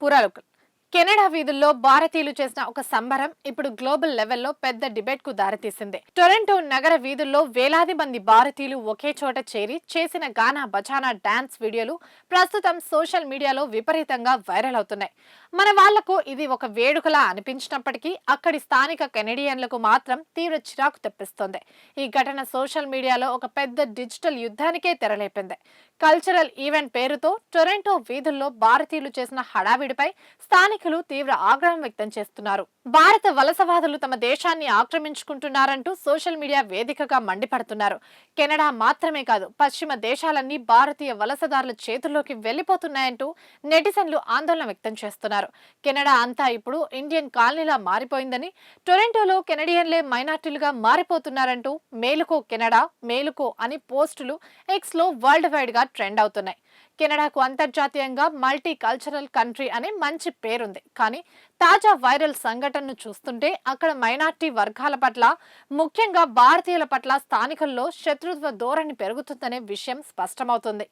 కురాలుకల్ Canada వీధుల్లో భారతీయులు చేసిన ఒక సంబరం ఇప్పుడు గ్లోబల్ లెవెల్లో పెద్ద డిబేట్ కు దారితీసింది. టొరంటో నగర వీధుల్లో వేలాది మంది భారతీయులు ఒకే చోట చేరి చేసిన గానా బజానా డాన్స్ వీడియోలు ప్రస్తుతం సోషల్ మీడియాలో విపరీతంగా వైరల్ అవుతున్నాయి. మన వాళ్లకు ఇది ఒక వేడుకలా అనిపించినప్పటికీ అక్కడి స్థానిక కెనడియన్లకు మాత్రం తీవ్ర చిరాకు తెప్పిస్తోంది. ఈ ఘటన సోషల్ మీడియాలో ఒక పెద్ద డిజిటల్ యుద్ధానికే తెరలేపింది. కల్చరల్ ఈవెంట్ పేరుతో టొరంటో వీధుల్లో భారతీయులు చేసిన హడావిడిపై స్థానికులు తీవ్ర ఆగ్రహం వ్యక్తం చేస్తున్నారు. భారత వలసవాదులు తమ దేశాన్ని ఆక్రమించుకుంటున్నారంటూ సోషల్ మీడియా వేదికగా మండిపడుతున్నారు. కెనడా మాత్రమే కాదు, పశ్చిమ దేశాలన్నీ భారతీయ వలసదారుల చేతుల్లోకి వెళ్లిపోతున్నాయంటూ నెటిజన్లు ఆందోళన వ్యక్తం చేస్తున్నారు. కెనడా అంతా ఇప్పుడు ఇండియన్ కాలనీలా మారిపోయిందని, టొరంటోలో కెనడియన్లే మైనార్టీలుగా మారిపోతున్నారంటూ మేలుకో కెనడా మేలుకో అని పోస్టులు ఎక్స్ లో వరల్డ్ వైడ్ గా ట్రెండ్ అవుతున్నాయి. కెనడాకు అంతర్జాతీయంగా మల్టీ కల్చరల్ కంట్రీ అనే మంచి పేరుంది. కానీ తాజా వైరల్ సంఘటనను చూస్తుంటే అక్కడ మైనార్టీ వర్గాల పట్ల, ముఖ్యంగా భారతీయుల పట్ల స్థానికుల్లో శత్రుత్వ ధోరణి పెరుగుతుందనే విషయం స్పష్టమవుతుంది.